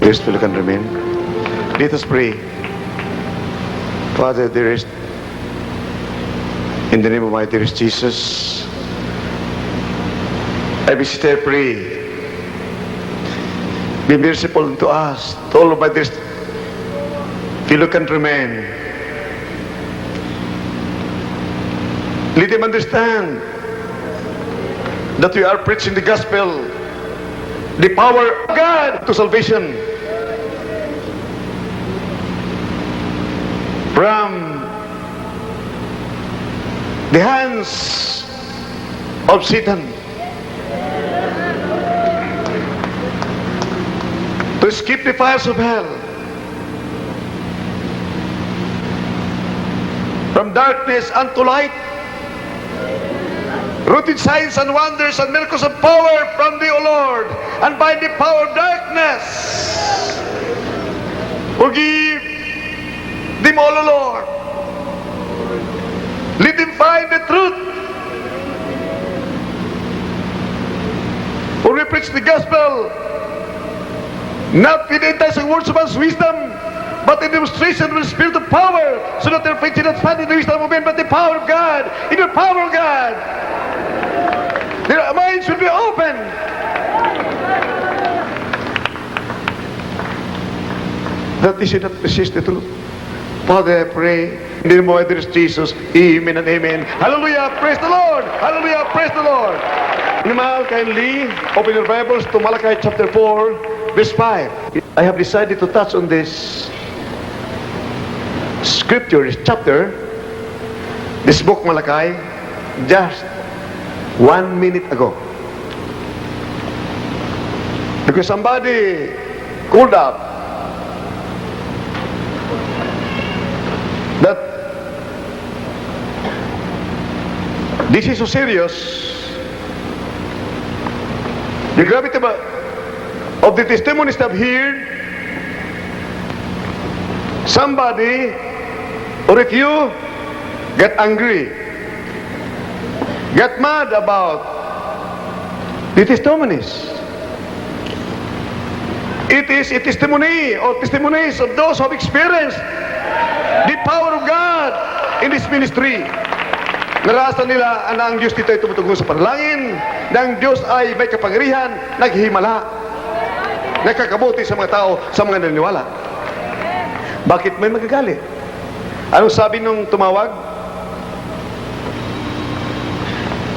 Please feel can remain. Let us pray. Father, dearest, in the name of my dearest Jesus, I beseech and pray, be merciful unto us, to all of my dearest fellow countrymen. Let them understand that we are preaching the gospel, the power of God to salvation from the hands of Satan, to escape the fires of hell, from darkness unto light, rooted signs and wonders and miracles of power from thee, O Lord, and by the power of darkness, forgive them all, O Lord. Let them find the truth. For we preach the gospel, not with the enticing words of man's wisdom, but in demonstration of the Spirit of power, so that their faith is not found in the wisdom of men, but the power of God. In the power of God, their minds will be open. That they should not resist the truth. Father, I pray in the name of our dearest Jesus, amen and amen. Hallelujah, praise the Lord. Hallelujah, praise the Lord. Now, kindly open your Bibles to Malachi chapter 4, verse 5. I have decided to touch on this scripture, this chapter, this book Malachi, just 1 minute ago. Because somebody called up that this is so serious. The gravity of the testimonies that I've heard, somebody, or if you get angry, get mad about the testimonies. It is a testimony or testimonies of those who have experienced the power of God in this ministry. Narasa nila na ang Diyos dito ay tumutugon sa panalangin, na ang Diyos ay may kapangyarihan, naghihimala, nakakabuti sa mga tao, sa mga naniniwala. Bakit may magagalit? Anong sabi nung tumawag?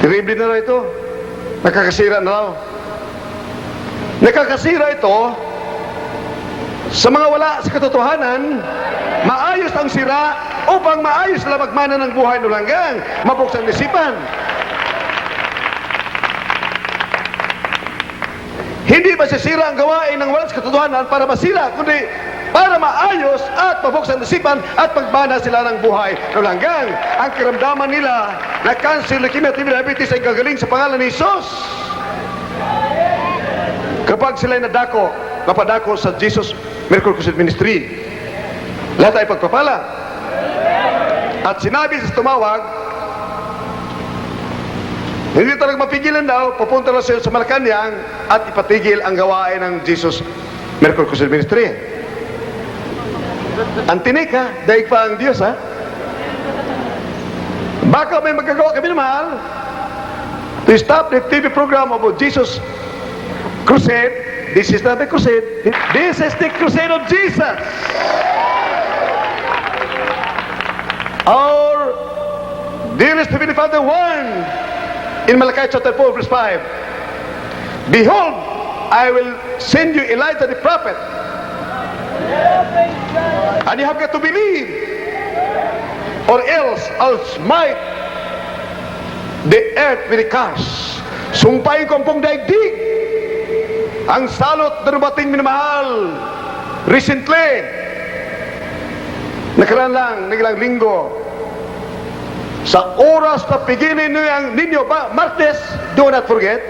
Terrible na raw ito. Nakakasira na raw. Nakakasira ito sa mga wala sa katotohanan. Maayos ang sira upang maayos na magmana ng buhay no langgang, mabuksan ang isipan. Hindi ba sisira ang gawain ng walang katotohanan para masira, kundi para maayos at mabuksan ang isipan at magmana sila ng buhay no langgang. Ang karamdaman nila na cancer, leukemia, TB, diabetes ay gagaling sa pangalan ni Jesus. Kapag sila'y napadako sa Jesus Miracle Crusade Ministry, lahat ay pagpapala. At sinabi sa tumawag, hindi talagang mapigilan daw, pupunta na siya sa Malacanang at ipatigil ang gawain ng Jesus Miracle Crusade Ministry. Antinik ha, daig pa ang Diyos ha. Baka may magagawa kami na mahal to stop the TV program about Jesus Crusade. This is not the crusade. This is the crusade of Jesus. Our dearest Heavenly Father warned in Malachi chapter 4 verse 5, behold, I will send you Elijah the prophet, and you have got to believe, or else I'll smite the earth with a curse. Sumpain ko ang buong daigdig. Ang salot na dumating minamahal recently, nakaraan lang, nagilang linggo, sa oras na pigilin ninyo Martes, do not forget,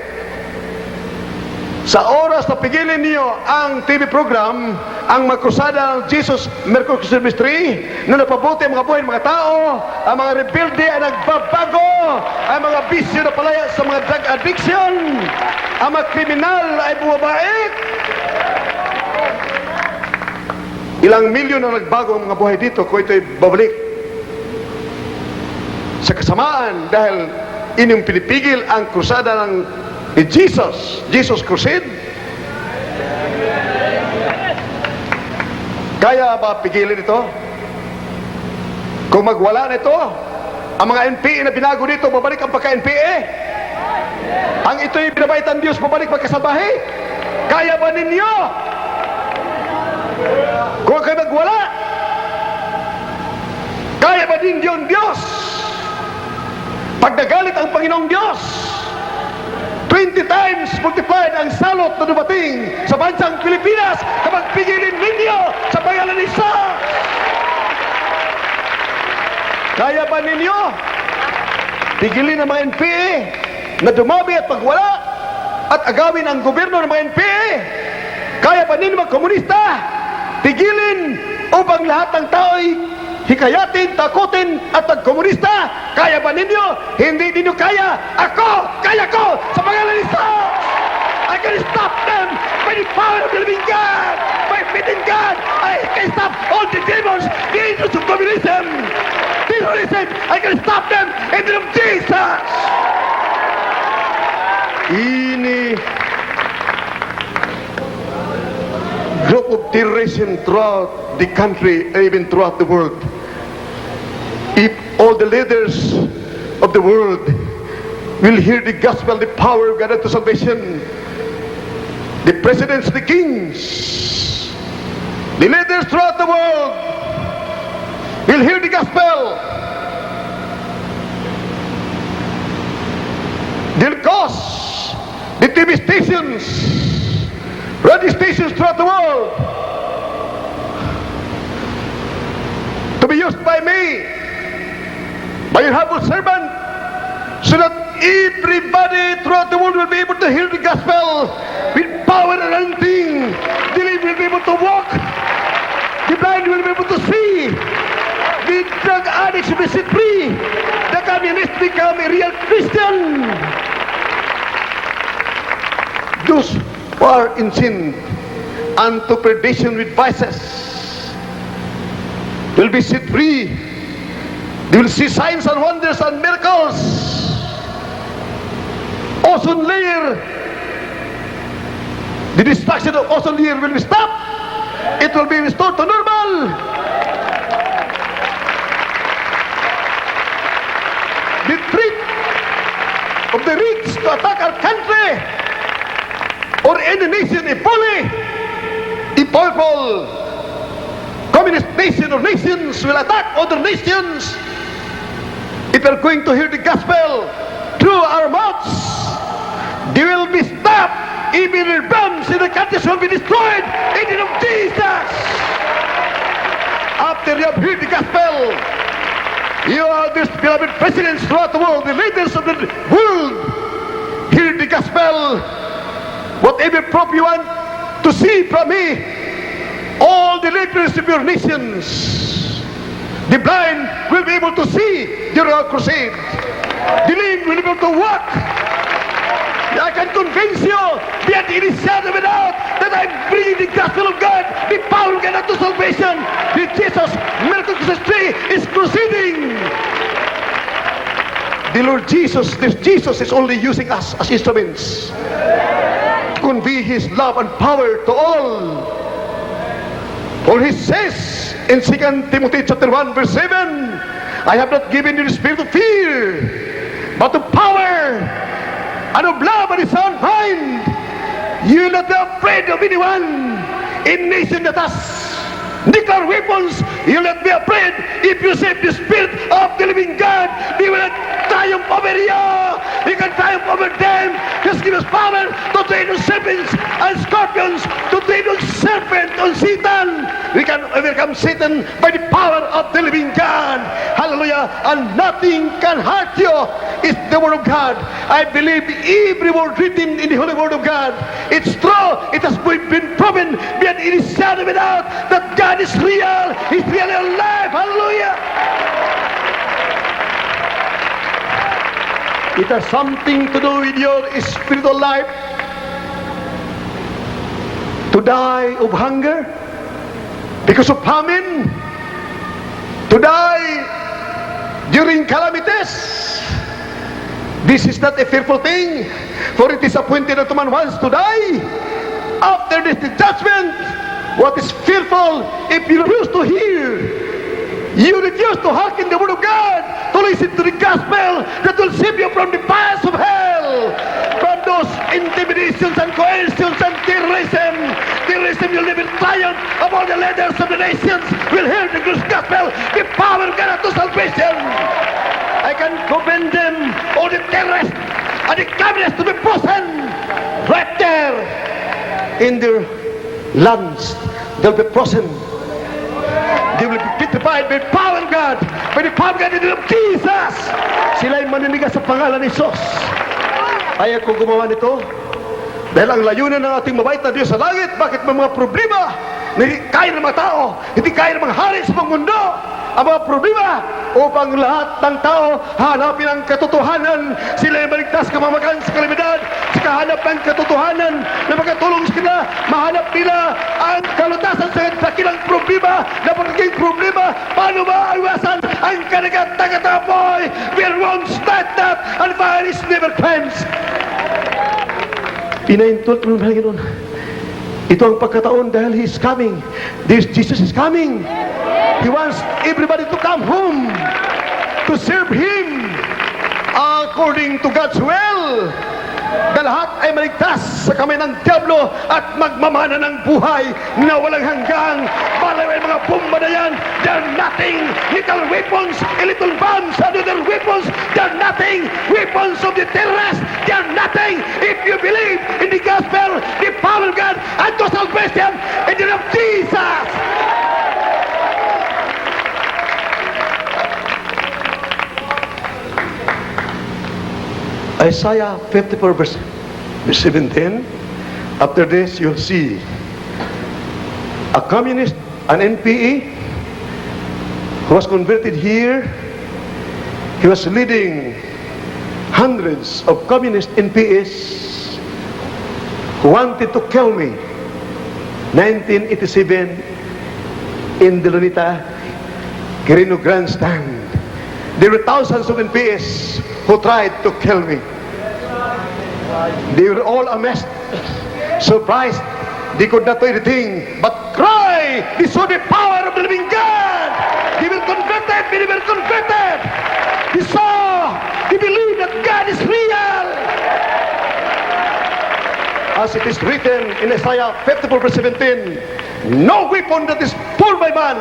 sa oras na pigilin niyo ang TV program, ang magkrusada ng Jesus Miracle Crusade Ministry, na napabuti ang mga buhay ng mga tao, ang mga rebelde ay nagbabago, ang mga bisyo na palaya sa mga drug addiction, ang mga kriminal ay bumabait. Ilang milyon ang nagbago ang mga buhay dito kung ito'y babalik sa kasamaan dahil inyong pinipigil ang krusada ni Jesus Crusade. Kaya ba pigilin ito? Kung magwala na ito, ang mga NPA na binago dito, babalik ang pagka-NPA. Ang ito'y binabaitan Diyos, babalik magkasabahe. Kaya ba ninyo? Kung kayo magwala, kaya ba din yung Diyos? Pag nagalit ang Panginoong Diyos, 20 times multiplied ang salot na dumating sa bansang Pilipinas kapag pigilin ninyo sa pangalan ni Isa. Kaya ba ninyo pigilin ang mga NPA na dumami at pagwala at agawin ang gobyerno ng mga NPA? Kaya ba ninyo mga komunista pigilin upang lahat ng tao'y hikayatin, takutin at magkomunista? Kaya ba ninyo? Hindi ninyo kaya. Ako, kaya ko sa pangalan ni Isa. I can stop them by the power of the living God, by faith in God. I can stop all the demons, the angels of communism, terrorism. I can stop them in the name of Jesus. Ini group of terrorism throughout the country and even throughout the world. If all the leaders of the world will hear the gospel, the power of God unto salvation, the presidents, the kings, the leaders throughout the world will hear the gospel, they'll cause the TV stations, radio stations throughout the world to be used by me, by your humble servant, so that everybody throughout the world will be able to hear the gospel with power and anointing. The lame will be able to walk, the blind will be able to see, the drug addicts will be set free, the communists become a real Christian. Those who are in sin unto perdition with vices will be set free. They will see signs and wonders and miracles. Ozone layer, the destruction of ozone layer will be stopped. It will be restored to normal. The threat of the rich to attack our country or any nation, a bully, a powerful communist nation or nations will attack other nations. If we are going to hear the gospel through our mouths, they will be stopped. Even their bombs in the countries will be destroyed in the name of Jesus. After you have heard the gospel, you are these beloved presidents throughout the world, the leaders of the world, hear the gospel. Whatever proof you want to see from me, all the leaders of your nations, the blind will be able to see during our crusade. The lame will be able to walk. I can convince you beyond any shadow of a doubt that I'm bringing the gospel of God, the power of God unto salvation. The Jesus miracle tree is proceeding. The Lord Jesus, this Jesus is only using us as instruments to convey His love and power to all. For He says in 2 Timothy chapter 1 verse 7, I have not given you the spirit of fear, but of power and of love and a sound mind. You will not be afraid of anyone. In nation that has nuclear weapons, you will not be afraid. If you save the spirit of the living God, He will not triumph over you. He can triumph over them. Just give us power to tread on serpents and scorpions, to tread on serpent, on Satan. We can overcome Satan by the power of the living God. Hallelujah. And nothing can hurt you. It's the word of God. I believe every word written in the holy word of God. It's true. It has been proven beyond any shadow of a doubt that God is real. He's really alive. Hallelujah. It has something to do with your spiritual life. To die of hunger, because of famine, to die during calamities. This is not a fearful thing, for it is appointed unto man once to die. After this the judgment. What is fearful if you refuse to hear? You refuse to hearken the word of God, to listen to the gospel that will save you from the fires of hell, from those intimidations and coercions and terrorism. Terrorism will never triumph of all the leaders of the nations will hear the good gospel, the power of God to salvation. I can commend them, all the terrorists and the communists, to be frozen right there in their lands. They'll be frozen. They will be petrified by the power of God, by the power of God in the name of Jesus. Sila'y maninigas sa pangalan ni Jesus. Ayaw ko gumawa nito dahil ang layunan ng ating mabait na Diyos sa langit. Bakit may mga problema na hindi kaya ng mga tao, hindi kaya ng mga hari sa mga mundo? Ang mga problema upang lahat ng tao hanapin ang katotohanan. Sila ay maligtas kamamakan sa kalamidad, sa kahanap ng katotohanan na makatulong sa kanila, mahanap nila ang kalutasan sa dakilang problema na pagiging problema. Paano maiwasan ang kanagat-tagatapoy? We're won't start that and fire is never quenched. Pinaintulot mo ng Panginoon. Ito ang pagkataon dahil He is coming. This Jesus is coming. He wants everybody to come home to serve Him according to God's will. Na lahat ay maligtas sa kamay ng diablo at magmamana ng buhay na walang hanggang. Malay mga bomba na yan, they're nothing. Little weapons, little bombs, another weapons, they're nothing. Weapons of the terrorists, they're nothing. If you believe in the gospel, the power of God, and to salvation in the name of Jesus. Isaiah 54 verse 17. After this, you'll see a communist, an NPE, who was converted here. He was leading hundreds of communist NPEs who wanted to kill me. 1987 in the Lunita Quirino Grandstand. There were thousands of NPEs who tried to kill me. They were all amazed, surprised. They could not do anything but cry. They saw the power of the living God. They were converted. They were converted. They saw. They believed that God is real. As it is written in Isaiah 54 verse 17, no weapon that is formed by man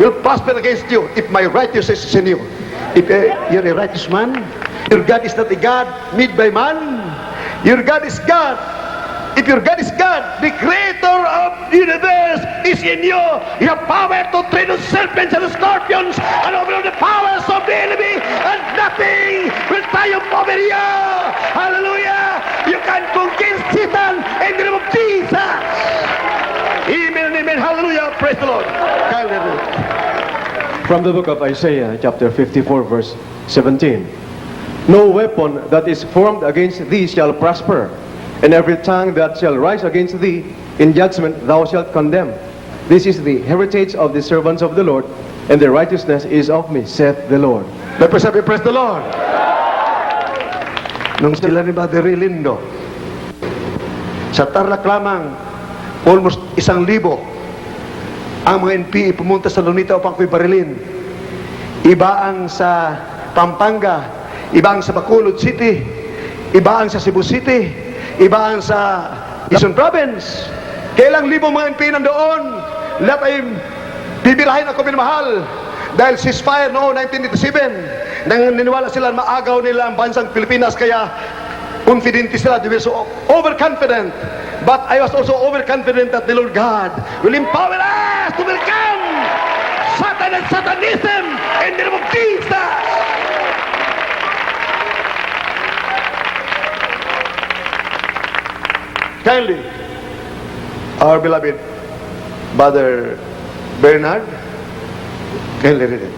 will prosper against you if my righteousness is in you. If you're a righteous man, your God is not a God made by man. Your God is God. If your God is God, the creator of the universe is in you. You have power to tread on serpents and scorpions and over the powers of the enemy, and nothing will triumph over you. Hallelujah. You can conquer Satan in the name of Jesus. Amen and amen. Hallelujah. Praise the Lord. From the book of Isaiah, chapter 54, verse 17. No weapon that is formed against thee shall prosper, and every tongue that shall rise against thee in judgment thou shalt condemn. This is the heritage of the servants of the Lord, and the righteousness is of me, saith the Lord. Let us have a praise the Lord. Nung sila ni Brother Lindo, sa Tarlac lamang, almost 1,000 ang mga NPE pumunta sa Lunita upang ko'y barilin. Iba ang sa Pampanga, iba ang sa Bacolod City, iba ang sa Cebu City, iba ang sa Quezon Province. Kailang libong mga NPE nandoon, lahat ay bibirahin ako minamahal dahil ceasefire noong 1987. Nang niniwala sila maagaw nila ang bansang Pilipinas, kaya confident sila, they were so overconfident. But I was also overconfident that the Lord God will empower us to overcome Satan and Satanism in the name of Jesus. Kindly, our beloved Brother Bernard, kindly read it.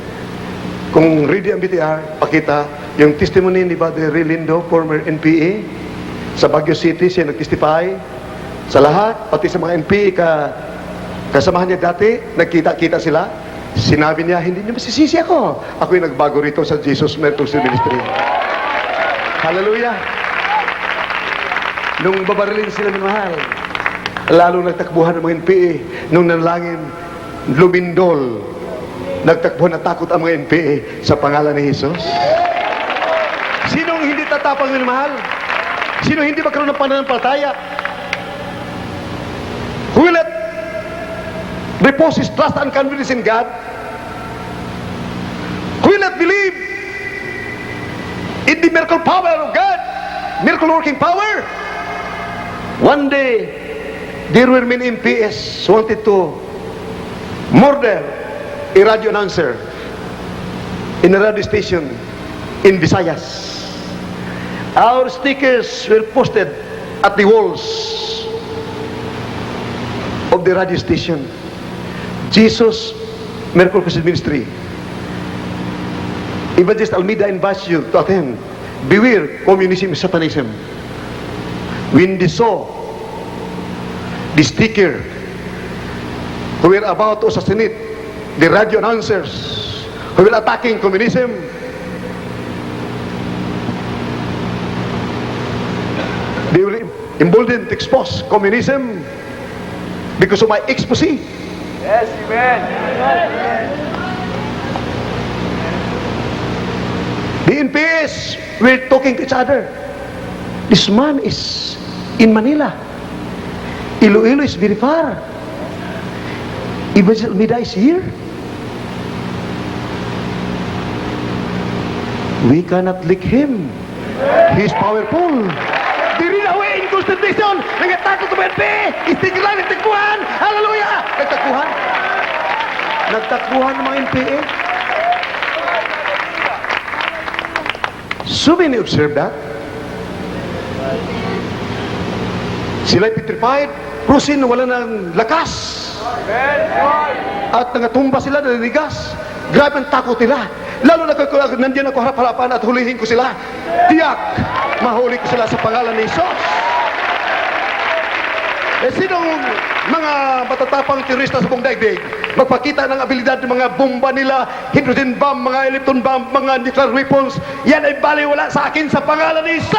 Kung ready ang BTR, pakita yung testimony ni Brother Relindo, former NPA, sa Baguio City, siya nag-testify sa lahat, pati sa mga NPA Kasamahan niya dati, nagkita-kita sila. Sinabi niya, hindi niyo masisisi ako. Ako'y nagbago rito sa Jesus Miracles Ministry. Hallelujah! Nung babarilin sila ng mahal, lalo nagtakbuhan ng mga NPA, nung nanalangin, lumindol, nagtakbuhan na takot ang mga NPA sa pangalan ni Jesus. Sinong hindi tatapang ng mahal? Sino hindi magkaroon ng pananampalataya? Who will let repose his trust and confidence in God? Who will not believe in the miracle power of God? Miracle working power? One day, there were many MPS wanted to murder a radio announcer in a radio station in Visayas. Our stickers were posted at the walls of the radio station. Jesus Miracle Crusade Ministry. Evangelist Almeida invites you to attend. Beware communism and satanism. When they saw the sticker who were about to assassinate the radio announcers who were attacking communism, they were emboldened to expose communism because of my expose. Yes, amen. The NPS were talking to each other. This man is in Manila. Iloilo is very far. Evangelist Almeida is here. We cannot lick him. He is powerful. There is a way in Constitution. Nangatakot sa BNP. Istigil lang, nagtakbuhan. Hallelujah! Nagtakbuhan. Nagtakbuhan ng mga NPA. So many observe that. Sila'y petrified. Prusin, wala ng lakas. At nangatumba sila, naninigas. Grabe ang takot nila. Lalo na kung nandiyan ako harap-harapan at hulihin ko sila. Tiyak, mahuli ko sila sa pangalan ni Jesus. Eh, sinong mga matatapang terorista sa buong daigdig magpakita ng abilidad ng mga bomba nila, hydrogen bomb, mga electron bomb, mga nuclear weapons? Yan ay baliwala sa akin sa pangalan ni Jesus!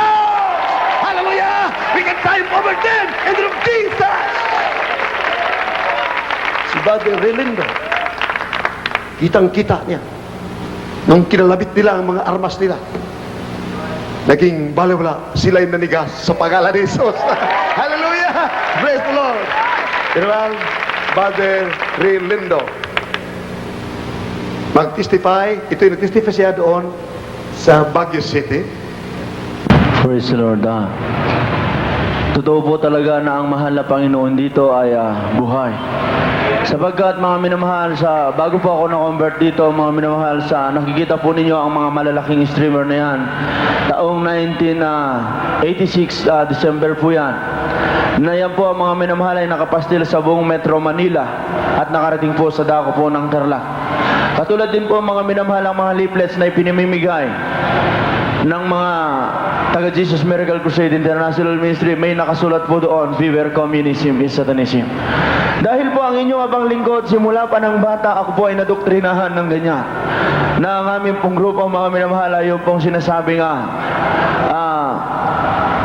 Hallelujah! We can triumph over them in the name of Jesus! Si Brother Relindo, kitang-kita niya nung kinalabit nila ang mga armas nila. Naging baliwala, sila yung nanigas sa pangalan ni Jesus. Hallelujah! Praise the Lord! General Brother Relindo, mag-testify. Ito'y nag-testify siya doon sa Baguio City. Praise the Lord. Totoo po talaga na ang mahal na Panginoon dito ay buhay. Sapagkat mga minamahal bago po ako na-convert dito, mga minamahal nakikita po ninyo ang mga malalaking streamer na yan. Taong 1986, December po yan. Na yan po ang mga minamahal ay nakapastil sa buong Metro Manila at nakarating po sa dako po ng Tarlac. Katulad din po mga minamahal ang mga leaflets na ipinamimigay ng mga taga Jesus Miracle Crusade International Ministry. May nakasulat po doon, beware communism is satanism. Dahil po ang inyong abang lingkod, simula pa ng bata, ako po ay nadoktrinahan ng ganyan. Na ang aming pong grupo, mga minamahal, yung pong sinasabi nga,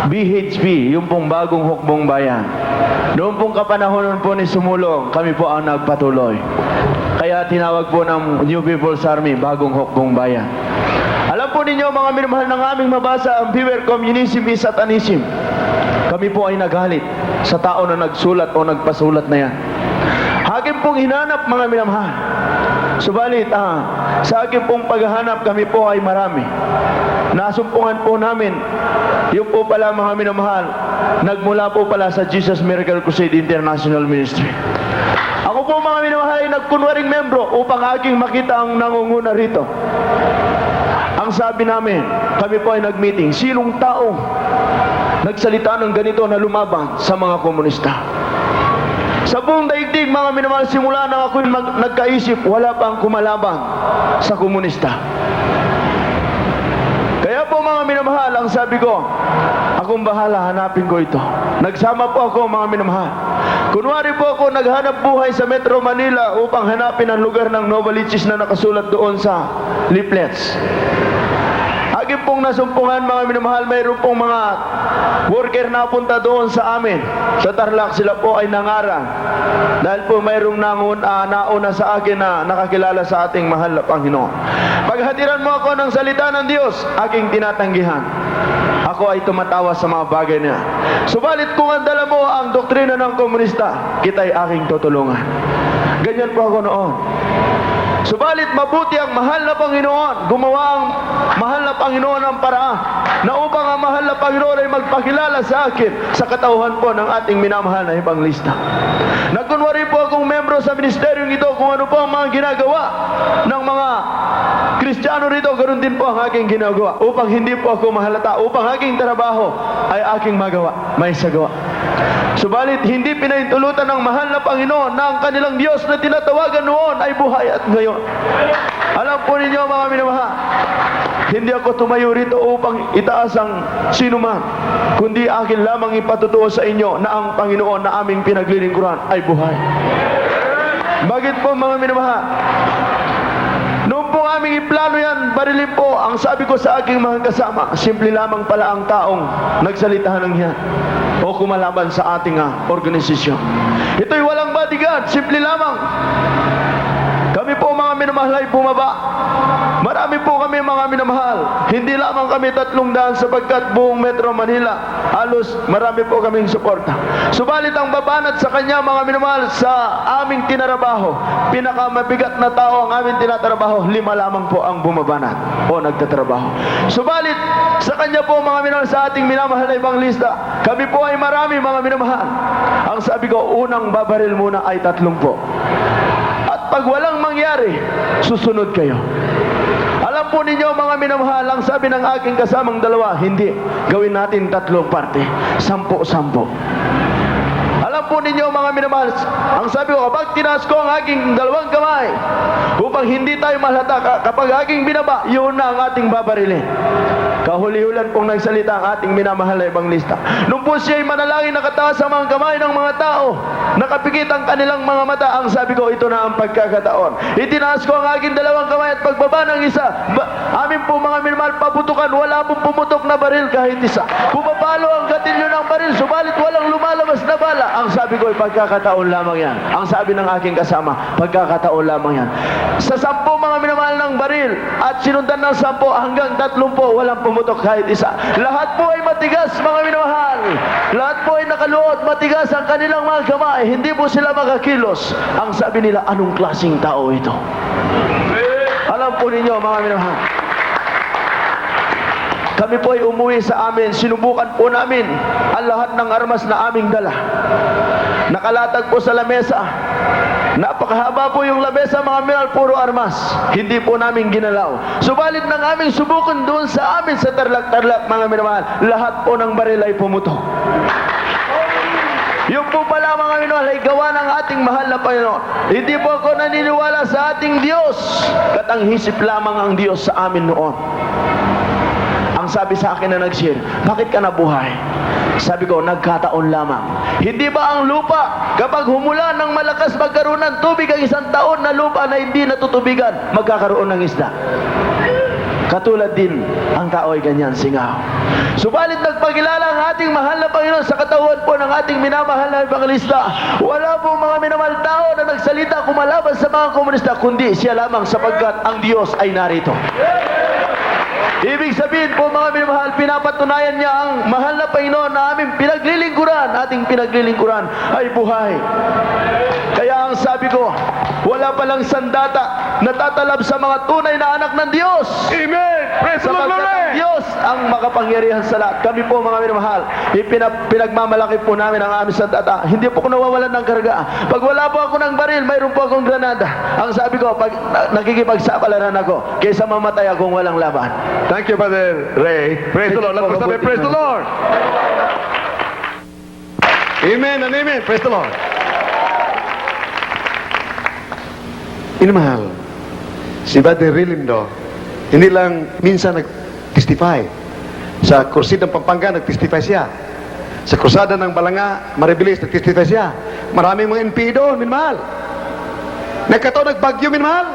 BHP, yung pong bagong hukbong bayan. Noong pong kapanahonan po ni Sumulong, kami po ang nagpatuloy. Kaya tinawag po ng New People's Army, bagong hukbong bayan. Alam po ninyo mga minamahal ng aming mabasa ang beware communism is satanism. Kami po ay nagalit sa tao na nagsulat o nagpasulat na yan. Akin pong hinanap mga minamahal. Subalit, sa akin pong paghahanap kami po ay marami. Nasumpungan po namin, yung po pala mga minamahal, nagmula po pala sa Jesus Miracle Crusade International Ministry. Ako po mga minamahal ay nagkunwaring membro upang aking makita ang nangunguna rito. Ang sabi namin, kami po ay nag-meeting, sinong tao nagsalita ng ganito na lumaban sa mga komunista? Sa buong daigdig, mga minamahal, simula nang ako'y nagkaisip, wala pang kumalaban sa komunista. Kaya po mga minamahal, ang sabi ko, akong bahala, hanapin ko ito. Nagsama po ako mga minamahal. Kunwari po ako naghanap buhay sa Metro Manila upang hanapin ang lugar ng Novaliches na nakasulat doon sa leaflets. Akin pong nasumpungan, mga minamahal, mayroon pong mga worker na punta doon sa amin. Sa Tarlac, sila po ay nangaral. Dahil po mayroong nauna sa akin na nakakilala sa ating mahal na Panginoon. Paghatiran mo ako ng salita ng Diyos, aking tinatanggihan. Ako ay tumatawa sa mga bagay niya. Subalit kung ang dala mo ang doktrina ng komunista, kita'y aking tutulungan. Ganyan po ako noon. Subalit mabuti ang mahal na Panginoon, gumawa ang mahal na Panginoon ang paraan na upang ang mahal na Panginoon ay magpakilala sa akin sa katauhan po ng ating minamahal na ebanglista. Nagkunwari po akong membro sa ministeryong ito kung ano po ang mga ginagawa ng mga Kristiyano rito, ganoon din po ang aking ginagawa upang hindi po ako mahalata, upang aking trabaho ay aking magawa, may sagawa. Subalit hindi pinahintulutan ng mahal na Panginoon na ang kanilang Diyos na tinatawagan noon ay buhay at ngayon. Alam po ninyo, mga minamahal, hindi ako tumayo rito upang itaas ang sinuman, kundi akin lamang ipatutuo sa inyo na ang Panginoon na aming pinaglilingkuran ay buhay. Bakit po, mga minamahal? Noong po aming iplano yan, barilin po, ang sabi ko sa aking mga kasama, simple lamang pala ang taong nagsalita ng yan o kumalaban sa ating organisasyon. Ito'y walang bodyguard, simple lamang. Kami po, mga minamahal, ay bumaba. Marami po kami, mga minamahal. Hindi lamang kami 300 sapagkat buong Metro Manila, halos marami po kaming suporta. Subalit ang babanat sa kanya, mga minamahal, sa aming tinarabaho, pinakamabigat na tao ang aming tinatrabaho, 5 lamang po ang bumabanat o nagtatrabaho. Subalit sa kanya po, mga minamahal, sa ating minamahal na ebanglista, kami po ay marami, mga minamahal. Ang sabi ko, unang babaril muna ay 30. Pag walang mangyari, susunod kayo. Alam po ninyo, mga minamahal, ang sabi ng aking kasamang dalawa, hindi. Gawin natin 3 parte. 10-10. Alam po ninyo, mga minamahal, ang sabi ko, kapag tinaas ko ang aking 2 kamay, upang hindi tayo malata, kapag aking binaba, yun na ang ating babarilin. Kahuli-hulan pong nagsalita ang ating minamahal na ebanglista. Nung po siya'y manalangin nakataas sa mga kamay ng mga tao, nakapikit ang kanilang mga mata, ang sabi ko, ito na ang pagkakataon. Itinaas ko ang aking 2 kamay at pagbaba ng isa, amin po, mga minamahal, pabutukan, wala pong pumutok na baril kahit isa. Pumapalo ang gatilyo ng baril, subalit walang lumalabas na bala. Ang sabi ko, pagkakataon lamang yan. Ang sabi ng aking kasama, pagkakataon lamang yan. Sa 10, mga minamahal, ng baril at sinundan ng 10 hanggang 30, walang pumutok kahit isa. Lahat po ay matigas, mga minamahal. Lahat po ay nakaluot, matigas ang kanilang mga kamay. Hindi po sila makakilos. Ang sabi nila, anong klaseng tao ito? Alam po ninyo, mga minamahal, kami po ay umuwi sa amin, sinubukan po namin ang lahat ng armas na aming dala. Nakalatag po sa lamesa. Napakahaba po yung lamesa, mga minamahal, puro armas. Hindi po namin ginalaw. Subalit ng aming subukan doon sa amin sa Tarlac, mga minamahal, lahat po ng baril ay pumutok. Yung po pala, mga minamahal, ay gawa ng ating mahal na Panginoon. Hindi po ako naniniwala sa ating Diyos. Katanghisip lamang ang Diyos sa amin noon. Ang sabi sa akin na nag-share, bakit ka nabuhay? Sabi ko, nagkataon lamang. Hindi ba ang lupa, kapag humula ng malakas magkaroon ng tubig ang 1 taon na lupa na hindi natutubigan, magkakaroon ng isda? Katulad din, ang tao ay ganyan, singaw. Subalit nagpakilala ang ating mahal na Panginoon sa katawan po ng ating minamahal na ebanglista. Wala po, mga minamahal, tao na nagsalita kumalaban sa mga komunista, kundi siya lamang sapagkat ang Diyos ay narito. Ibig sabihin po, mga minamahal, pinapatunayan niya ang mahal na Panginoon na aming pinaglilingkuran, ating pinaglilingkuran ay buhay. Kaya ang sabi ko, wala palang sandata na tatalab sa mga tunay na anak ng Diyos. Amen! Praise the Lord! Sapagkat ang Diyos ang makapangyarihan sa lahat. Kami po, mga minamahal, pinagmamalaki po namin ang aming sandata. Hindi po ko nawawalan ng karga. Pag wala po ako ng baril, mayroon po akong granada. Ang sabi ko, pag nakikipagsapalaran ako, kaysa mamatay akong walang laban. Thank you, Brother Ray. Praise the Lord. Let's sabi, praise the Lord. Amen and amen. Praise the Lord. Inamahal, si Brother Rilindo, hindi lang minsan nag-testify. Sa Crusade ng Pampanga, nag-testify siya. Sa Krusada ng Balanga, Maribilis, nag-testify siya. Maraming mga NPA doon, minmahal. Nagkataon nagbagyo, minmahal.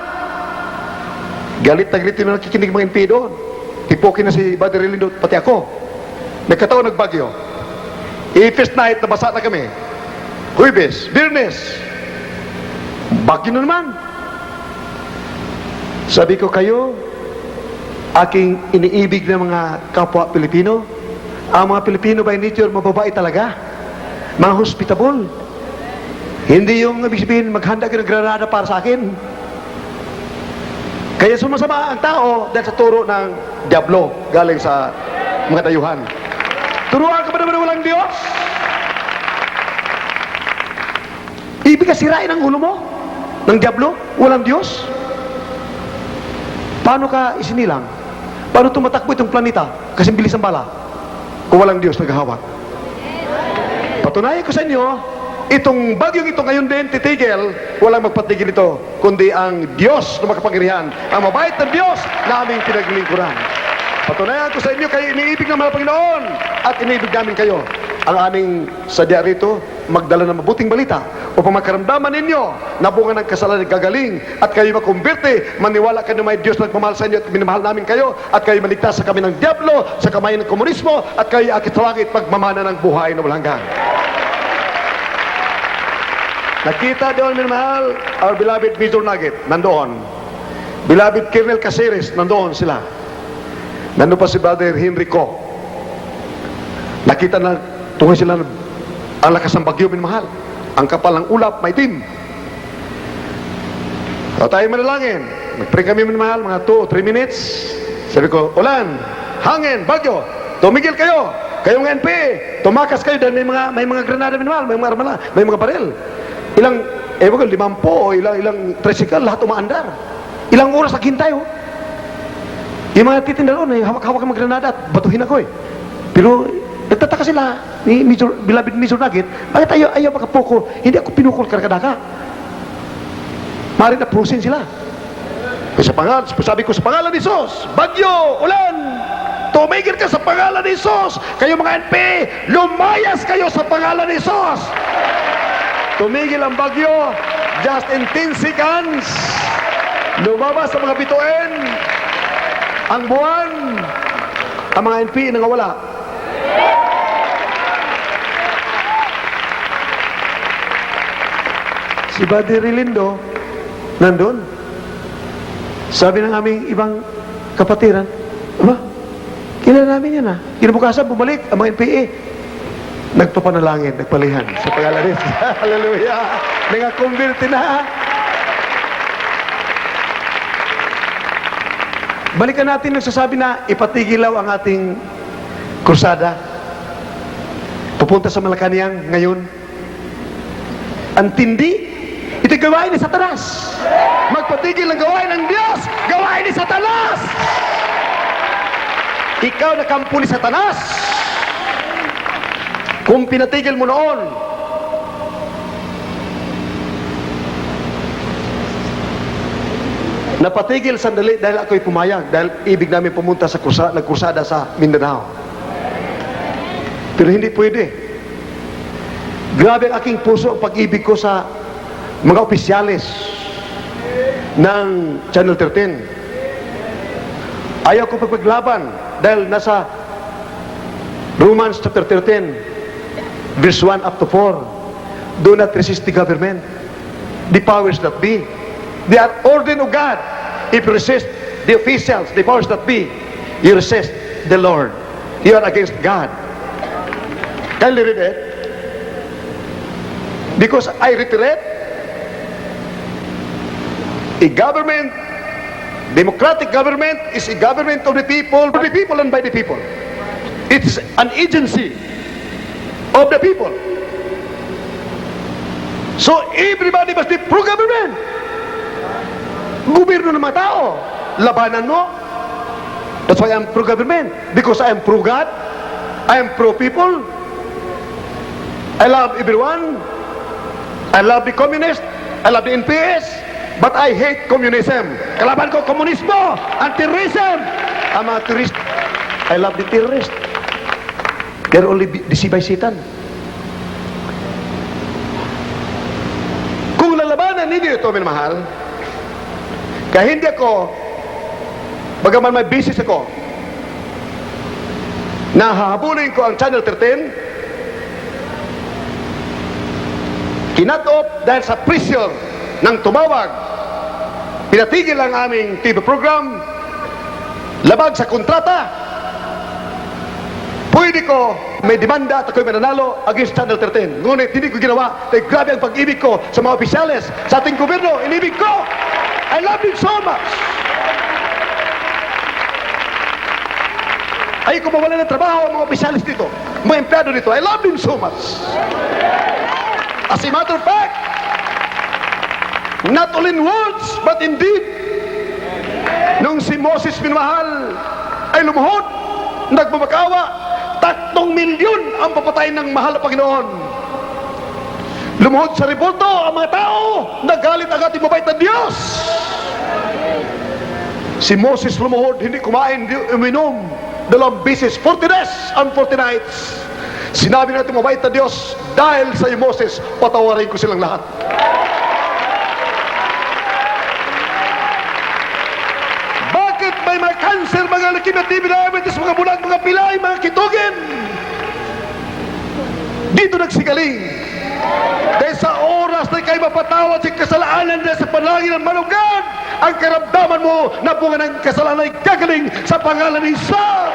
Galit na galit yung nakikinig mga NPA doon. Tipokin na si Brother Relindo, pati ako. Nagkataon nagbagyo. First night, nabasa na kami. Huwebes, Biyernes. Bagyo na naman. Sabi ko, kayo, aking iniibig na mga kapwa Pilipino, ang mga Pilipino by nature, mababait talaga. Mga hospitable. Hindi yung ibig sabihin, maghanda ka ng granada para sa akin. Kaya sumasama ang tao dahil sa turo ng Diablo galing sa mga dayuhan. Turuan ka ba naman ng walang Diyos? Ibig ka sirain ang ulo mo ng Diablo? Walang Diyos? Paano ka isinilang? Paano tumatakbo itong planeta? Kasi bilis ang bala. Kung walang Diyos naghahawak. Patunayan ko sa inyo, itong bagyong ito ngayon din titigil, walang magpatigil ito, kundi ang Diyos na makapangyarihan, ang mabait na Diyos na aming pinaglingkuran. Patunayan ko sa inyo, kayo iniibig ng mga Panginoon at iniibig namin kayo. Ang aming sadya rito, magdala ng mabuting balita upang makaramdaman ninyo na bunga ng kasalanan gagaling at kayo makumberte, maniwala kayo na may Diyos na nagmamahal sa inyo at minamahal namin kayo at kayo maligtas sa kami ng Diablo, sa kamay ng komunismo at kayo akit sa langit pagmamana ng buhay na walang hanggan. Nakita doon, minamahal, our beloved Major Nugget, nandoon. Beloved Colonel Caceres, nandoon sila. Nandoon pa si Brother Henry Co. Nakita na, tungo sila, ang lakas ng bagyo, minamahal. Ang kapal ng ulap, maitim. So tayo manalangin. Nag-pray kami, minamahal, mga 2 o 3 minutes. Sabi ko, ulan, hangin, bagyo, tumigil kayo. Kayong NPA, tumakas kayo dahil may mga granada, minamahal, may mga armala, may mga baril. Ilang, 50 o ilang tricycle, lahat umaandar. Ilang oras naghintay, oh. Yung mga titinda doon, hawak-hawak ang mga granada at batuhin ako, eh. Pero, nagtataka sila ni beloved Major Nugget, bakit ayaw makapoko? Hindi ako pinukol karkadaka. Maaaring na-prosin sila. Sabi ko sa pangalan ni Jesus, bagyo, ulan, tumigil ka sa pangalan ni Jesus. Kayo mga NPA, lumayas kayo sa pangalan ni Jesus. Tumigil ang bagyo, just in 10 seconds, lumabas sa mga bituin, ang buwan, ang mga NPA nangawala. Si Brother Relindo, nandun. Sabi ng aming ibang kapatiran, aba, kilala namin yan, ah. Kinabukasan, bumalik ang mga NPA. Nagpapanalangin, nagpalihan sa pangalan ni Jesus. Hallelujah! Nangakonverte na. Balikan natin nagsasabi na ipatigil ang ating krusada. Pupunta sa Malacanang ngayon. Ang tindi, ito gawain ni Satanas. Magpatigil ang gawain ng Diyos, gawain ni Satanas. Ikaw na kampo ni Satanas. Kung pinatigil mo noon, napatigil sandali dahil ako'y pumayag, dahil ibig namin pumunta sa nagkursada sa Mindanao. Pero hindi pwede. Grabe ang aking puso, pag-ibig ko sa mga opisyales ng Channel 13. Ayaw ko pagpaglaban dahil nasa Romans chapter 13 verse 1 up to 4. Do not resist the government, the powers that be. They are ordained of God. If you resist the officials, the powers that be, you resist the Lord. You are against God. Can you read it? Because I reiterate, a government, democratic government, is a government of the people, for the people and by the people. It is an agency of the people. So everybody must be pro-government. Gobyerno ng mga tao, labanan mo. That's why I'm pro-government. Because I am pro-God, I am pro-people. I love everyone. I love the communist, I love the NPS, but I hate communism. Kalaban ko komunismo, ang terrorism. Ang mga terrorist, I love the terrorist. They're only deceived by Satan. ninyo ito, minamahal. Kaya hindi ako, bagaman may business ako, na hahabulin ko ang Channel 13, kinat-off dahil sa pressure ng tumawag, pinatigil ang aming TV program, labag sa kontrata. Pwede ko may demanda at ako'y mananalo against Channel 13. Ngunit hindi ko ginawa dahil grabe ang pag-ibig ko sa mga opisyales, sa ating gobyerno. Inibig ko. I love you so much. Ayaw ko mawala ng trabaho ang mga opisyalis dito, mga empleyado dito. I love them so much. As a matter of fact, not only in words, but in deed. Nung si Moses minamahal ay lumuhod, nagbabakawa, 3 milyon ang papatayin ng mahal na Panginoon. Lumuhod sa revolto ang mga tao, nagalit ang ating mabait na Diyos. Si Moses lumuhod, hindi kumain, hindi uminom, 2 beses, 40 days and 40 nights. Sinabi natin mabait na Diyos, dahil sa iyo Moses, patawarin ko silang lahat. Bakit may mga cancer, mga leukemia, TB, diabetes, mga bulag, mga pilay, mga kitugin? Dito nagsigaling. Dahil sa oras na ikaw'y mapatawad sa kasalanan dahil sa panalangin ng malugad, ang karamdaman mo na bunga ng kasalanan ay gagaling sa pangalan ni Jesus.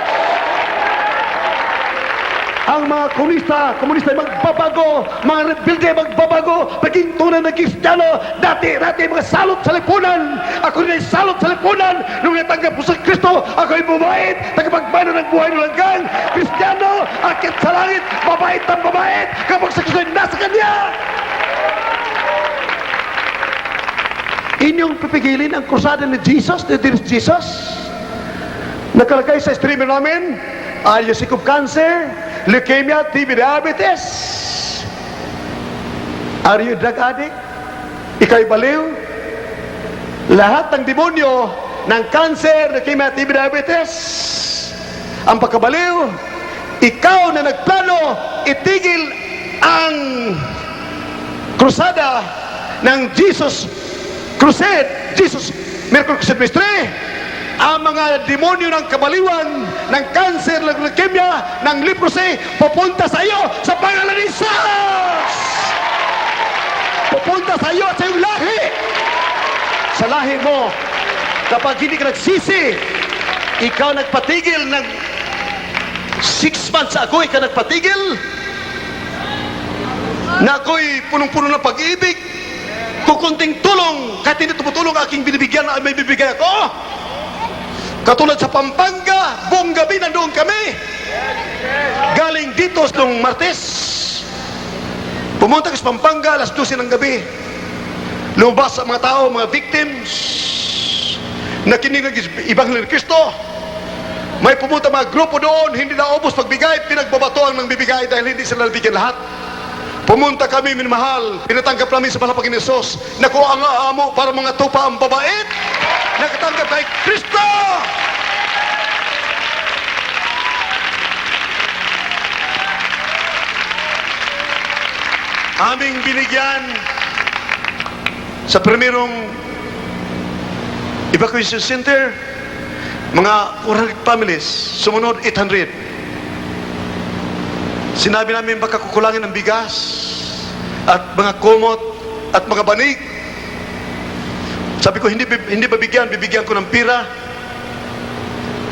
Ang mga komunista ay magbabago, mga rebelde ay magbabago, maging tunay na Kristiyano. Dati mga salot sa lipunan. Ako rin ay salot sa lipunan. Nung natanggap ko sa Kristo, ako ay bumait, tagapagmano ng buhay ng langgang. Kristiyano, akit sa langit, mabait ang mabait, kapag sa Kristo ay nasa Kanya. Inyong pipigilin ang krusada ni Jesus, ni Dear Jesus. Nakalagay sa streamer namin, sick of cancer, leukemia, TB, diabetes. Are you a drug addict? Ika'y baliw? Lahat ng demonyo ng cancer, leukemia, TB, diabetes, ang pagkabaliw, ikaw na nagplano, itigil ang krusada ng Jesus Crusade, Jesus Miracle Crusade Ministry. Ang mga demonyo ng kabaliwan, ng cancer, ng leukemia, ng leprosy, pupunta sa iyo sa pangalan ni Jesus. Pupunta sa iyo at sa iyong lahi. Sa lahi mo, kapag hindi ka nagsisi, ikaw nagpatigil ng 6 months ago, ikaw nagpatigil na ako'y punong-puno ng pag-ibig, kukunting tulong, kahit hindi tumutulong aking binibigyan na may bibigay ako. Katulad sa Pampanga, buong gabi nandoon kami. Galing dito nung Martes. Pumunta ka sa Pampanga, alas 12 ng gabi. Lumabas ang mga tao, mga victims, na kinig ng Ebanghelyo ni Kristo. May pumunta mga grupo doon, hindi na ubos pagbigay, pinagbabatoan ng bibigay dahil hindi sila nabigyan lahat. Pumunta kami, minamahal, pinatanggap namin sa palapag ni Jesus. Naku, ang aamo para mga tupa ang babait. Nakatanggap kay Kristo. Aming binigyan sa primerong evacuation center, mga 400 families, sumunod 800. Sinabi namin baka kukulangin ng bigas at mga kumot at mga banig. Sabi ko, hindi bibigyan ko ng pira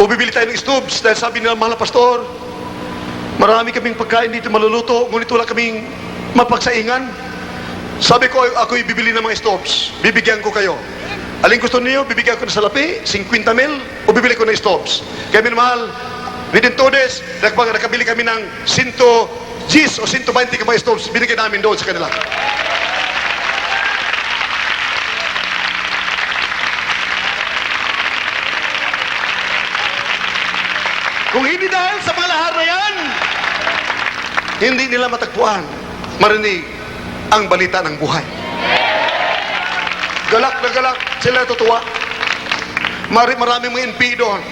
o bibili tayo ng stoves dahil sabi nila, mahal na pastor, marami kaming pagkain dito maluluto, ngunit wala kaming mapagsaingan. Sabi ko, ako'y bibili ng mga stoves, bibigyan ko kayo. Aling gusto niyo, bibigyan ko ng salapi, 50 mil, o bibili ko ng stoves. Kaya minamahal, within 2 days, nakabili kami ng 110 o 120 kamay stoves, binigyan namin doon sa kanila. Kung hindi dahil sa mga lahar na yan, hindi nila matagpuan, marinig ang balita ng buhay. Galak na galak, sila tutuwa. Maraming mga NP doon,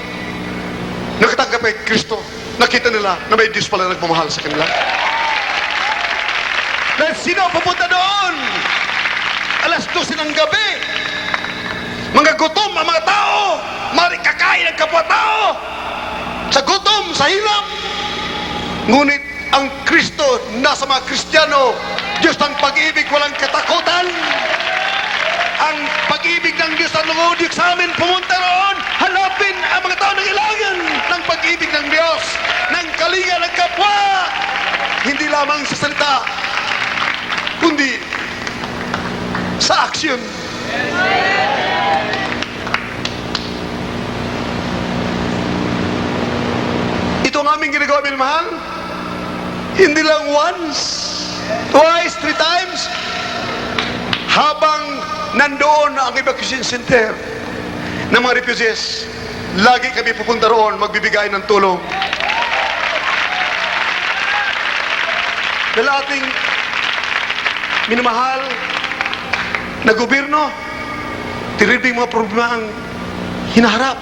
nakatanggap kay Kristo, nakita nila na may Diyos pala nagmamahal sa kanila. Dahil sino pupunta doon? alas 12 ng gabi. Mga gutom ang mga tao, maaaring kakain ang kapwa-tao sa gutom, sa hirap. Ngunit ang Kristo nasa mga Kristiyano, Diyos ng pag-ibig, walang katakutan. Ang pag-ibig ng Diyos ang nungudyok sa amin, pumunta roon, hanapin ang mga tao na kailangan ng pag-ibig ng Diyos, ng kalinga ng kapwa. Hindi lamang sa salita, kundi sa aksyon. Ito ang aming ginagawa, minamahal. Hindi lang once, twice, 3 times. Habang nandoon ang evacuation center ng mga refugees, lagi kami pupunta roon, magbibigay ng tulong. Dahil ating minamahal na gobyerno, terrible mga problema ang hinaharap.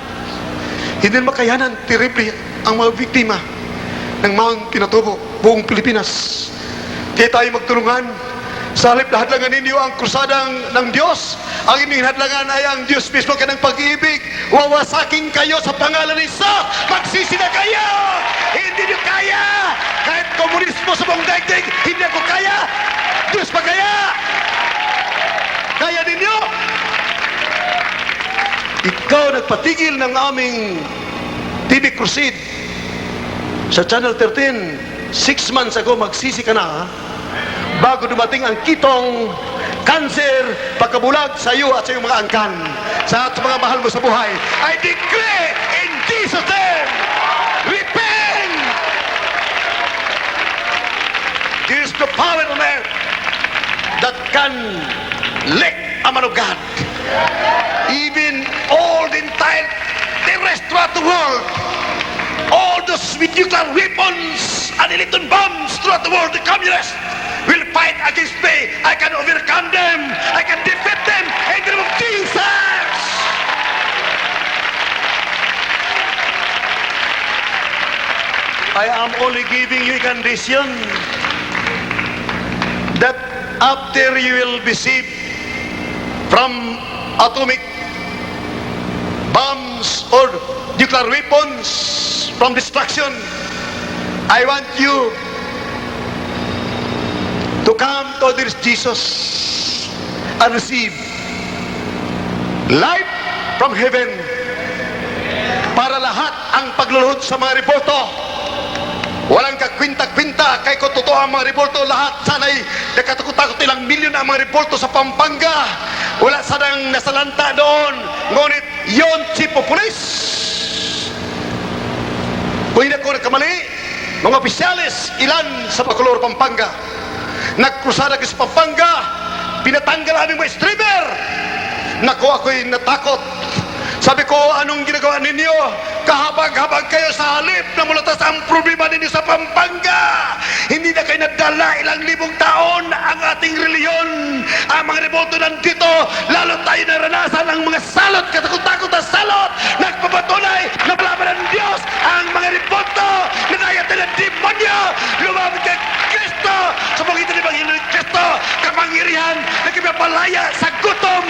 Hindi makayanan, terrible ang mga biktima ng Mount Pinatubo, buong Pilipinas. Kaya tayo magtulungan. Sa halip na hadlangan ninyo ang krusadang ng Diyos, ang inyong hadlangan ay ang Diyos mismo kanang pag-ibig. Wawasakin kayo sa pangalan ni Isa. Magsisi na kayo! Hindi nyo kaya! Kahit komunismo sa buong daigdig, hindi ako kaya! Diyos pa kaya! Kaya ninyo! Ikaw nagpatigil ng aming TV Crusade sa Channel 13. 6 months ago, magsisi ka na, ha? Bago dumating ang kitong, cancer, pagkabulag sa iyo at sa iyong mga angkan, sa mga mahal mo sa buhay. I declare in Jesus' name, repent! There is no power on earth that can lick a man of God. Even all the entire, the rest throughout the world, all those with nuclear weapons and electron bombs throughout the world, the communists will fight against me. I can overcome them. I can defeat them in the name of Jesus. I am only giving you a condition that after you will be saved from atomic bombs or nuclear weapons, from destruction, I want you to come to this Jesus and receive life from heaven para lahat ang pagluluhod sa mga revolto. Walang kakwinta-kwinta kay kung totoo ang mga revolto, lahat sana'y nakatakot-takot ilang milyon ang mga revolto sa Pampanga. Wala sanang nasalanta doon. Ngunit yon chief of police. Kung hindi ako nagkamali, mga opisyalis, ilan sa Bacolor, Pampanga, nagkrusada kayo sa Pampanga, pinatanggal aming mga streamer. Naku, ako'y natakot. Sabi ko, anong ginagawa ninyo? Kahabag-habag kayo sa halip na mulatas ang problema ninyo sa Pampanga. Hindi na kayo nadala ilang libong taon ang ating reliyon. Ang mga revolto nandito, lalo tayo naranasan ang mga salot, katakot-takot na salot. Nagpapatunay na palaban ng Diyos ang mga revolto na nayatan ng demonyo. Lumabot kay Kristo sa pagitan ng Panginoon ng Kristo. Kapangyarihan na kipapalaya sa gutom,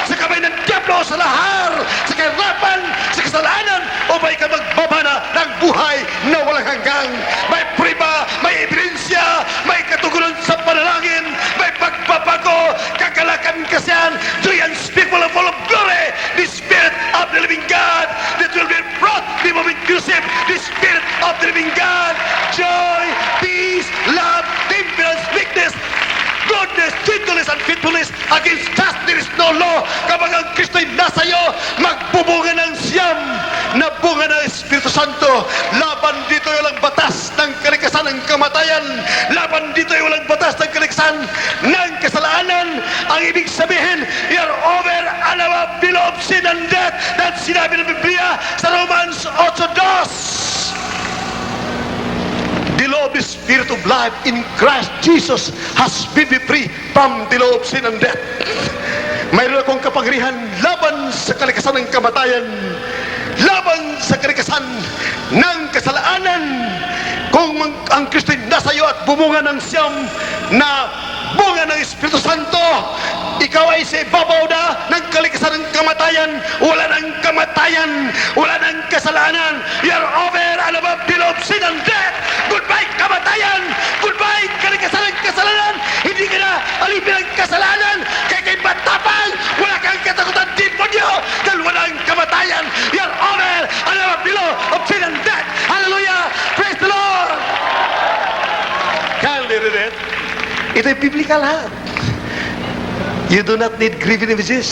sa kamay ng Diablo, sa lahar, sa kahirapan, sa kasalanan, upay ka magbabana ng buhay na walang hanggang. May priba, may ebidensya, may katugunan sa panalangin, may pagbabago, kakalakan kasyan, joy unspeakable and full of glory, the Spirit of the living God that will be brought, be more inclusive, the Spirit of the living God, joy, peace, love, temperance, meekness, goodness, gentleness, and faithfulness. Against us there is no law. Kapag ang Kristo'y nasa iyo, magbubunga ng siyam na bunga ng Espiritu Santo. Laban dito ay walang batas ng kalikasan ng kamatayan. Laban dito ay walang batas ng kalikasan ng kasalanan. Ang ibig sabihin, you're over and above, below sin and death. That's sinabi ng Biblia sa Romans 8:2. The law of the Spirit of life in Christ Jesus has been me free from the law of sin and death. Mayroon akong kapangyarihan laban sa kalikasan ng kamatayan, laban sa kalikasan ng kasalanan. Kung ang Kristo'y nasa iyo at bumunga ng siyam na bunga ng Espiritu Santo, Ikaw ay sa ibabaw na ng kalikasan ng kamatayan. Wala ng kamatayan. Wala ng kasalanan. You're over and above below sin and death. Goodbye kamatayan. Goodbye kalikasan ng kasalanan. Hindi ka na alipin ng kasalanan. Kaya matapang. Wala kang katakutan demonyo. Dahil wala ng kamatayan. You're over and above below of sin and death. Hallelujah. Praise the Lord. Can you read it? Ito'y biblical ha. You do not need graven images.